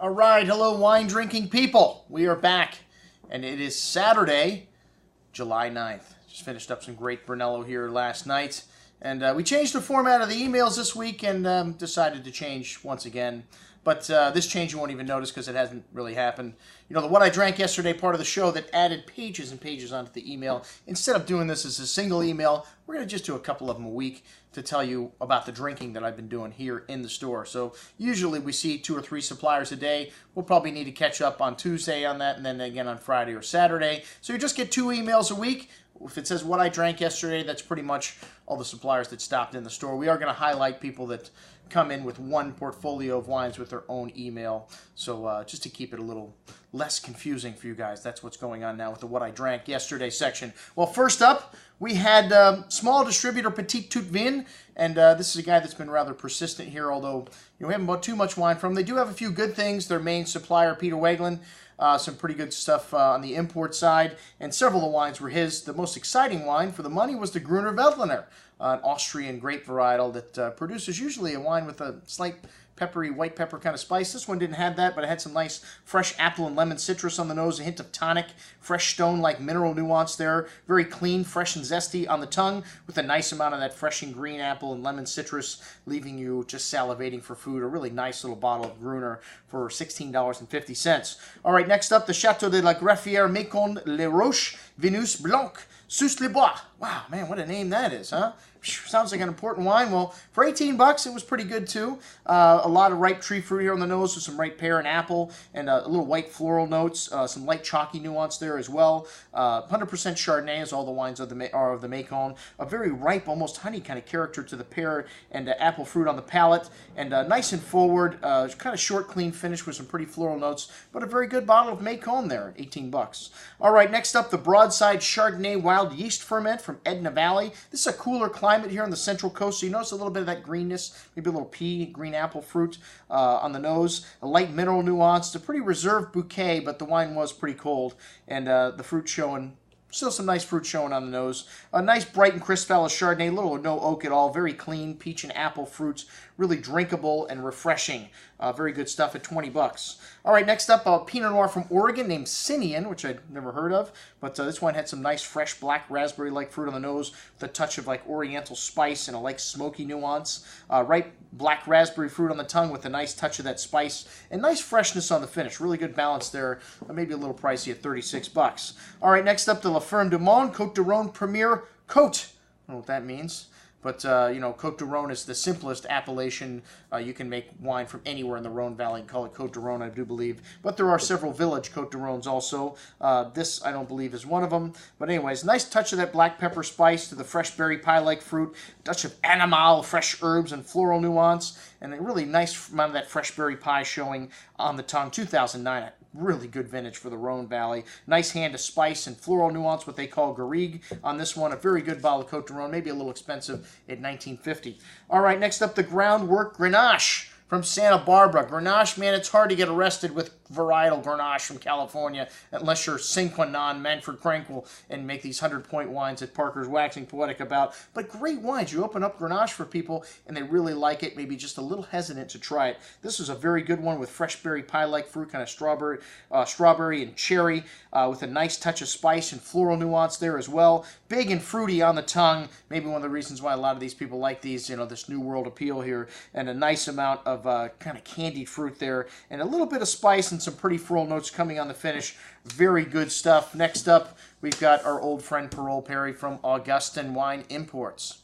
All right, hello wine drinking people. We are back, and it is Saturday, July 9th. Just finished up some great Brunello here last night, and we changed the format of the emails this week and decided to change once again. But this change you won't even notice because it hasn't really happened. You know, the What I Drank Yesterday part of the show that added pages and pages onto the email, instead of doing this as a single email, we're going to just do a couple of them a week to tell you about the drinking that I've been doing here in the store. So usually we see 2 or 3 suppliers a day. We'll probably need to catch up on Tuesday on that and then again on Friday or Saturday. So you just get 2 emails a week. If it says What I Drank Yesterday, that's pretty much all the suppliers that stopped in the store. We are going to highlight people that come in with one portfolio of wines with their own email. So just to keep it a little less confusing for you guys, that's what's going on now with the What I Drank Yesterday section. Well, first up, we had small distributor Petite Tout Vin, and this is a guy that's been rather persistent here, although we haven't bought too much wine from him. They do have a few good things. Their main supplier, Peter Wegland, some pretty good stuff on the import side, and several of the wines were his. The most exciting wine for the money was the Gruner Veltliner, an Austrian grape varietal that produces usually a wine with a slight peppery, white pepper kind of spice. This one didn't have that, but it had some nice fresh apple and lemon citrus on the nose, a hint of tonic, fresh stone-like mineral nuance there. Very clean, fresh and zesty on the tongue with a nice amount of that fresh and green apple and lemon citrus, leaving you just salivating for food. A really nice little bottle of Gruner for $16.50. All right, next up, the Chateau de la Greffière Macon Les Roches Venus Blanc Sus les Bois. Wow, man, what a name that is, huh? Sounds like an important wine. Well, for 18 bucks, it was pretty good too. A lot of ripe tree fruit here on the nose with some ripe pear and apple and a little white floral notes, some light chalky nuance there as well. 100% Chardonnay, as all the wines are of the Macon. A very ripe, almost honey kind of character to the pear and apple fruit on the palate. And nice and forward, kind of short, clean finish with some pretty floral notes. But a very good bottle of Macon there, 18 bucks. All right, next up, the Broadside Chardonnay Wild Yeast Ferment from Edna Valley. This is a cooler climate here on the Central Coast, so you notice a little bit of that greenness, maybe a little pea, green apple fruit on the nose, a light mineral nuance. It's a pretty reserved bouquet, but the wine was pretty cold, and the fruit showing. Still some nice fruit showing on the nose. A nice bright and crisp style of Chardonnay, little or no oak at all. Very clean peach and apple fruits. Really drinkable and refreshing. Very good stuff at 20 bucks. All right, next up, a Pinot Noir from Oregon named Sinian, which I'd never heard of. But this one had some nice, fresh, black raspberry-like fruit on the nose with a touch of like oriental spice and a like smoky nuance. Ripe black raspberry fruit on the tongue with a nice touch of that spice and nice freshness on the finish. Really good balance there. Maybe a little pricey at 36 bucks. All right, next up, the La Ferme du Monde Côte du Rhône Premier Côte. I don't know what that means. But, you know, Côte du Rhône is the simplest appellation. You can make wine from anywhere in the Rhône Valley and call it Côte du Rhône, I do believe. But there are several village Côte du Rhônes also. This, I don't believe, is one of them. But anyways, nice touch of that black pepper spice to the fresh berry pie-like fruit. Touch of animal, fresh herbs, and floral nuance. And a really nice amount of that fresh berry pie showing on the tongue. 2009, really good vintage for the Rhône Valley. Nice hand of spice and floral nuance, what they call garrigue on this one. A very good bottle of Côte du Rhône, maybe a little expensive at $19.50. All right, next up, the Groundwork Grenache from Santa Barbara. Grenache, man, it's hard to get arrested with varietal Grenache from California unless you're sine qua non Manfred Krankl and make these 100-point wines that Parker's waxing poetic about. But great wines. You open up Grenache for people and they really like it, maybe just a little hesitant to try it. This is a very good one with fresh berry pie-like fruit, kind of strawberry and cherry with a nice touch of spice and floral nuance there as well. Big and fruity on the tongue. Maybe one of the reasons why a lot of these people like these, you know, this New World appeal here. And a nice amount of kind of candied fruit there and a little bit of spice and some pretty floral notes coming on the finish. Very good stuff. Next up, we've got our old friend Parole Perry from Augustin Wine Imports.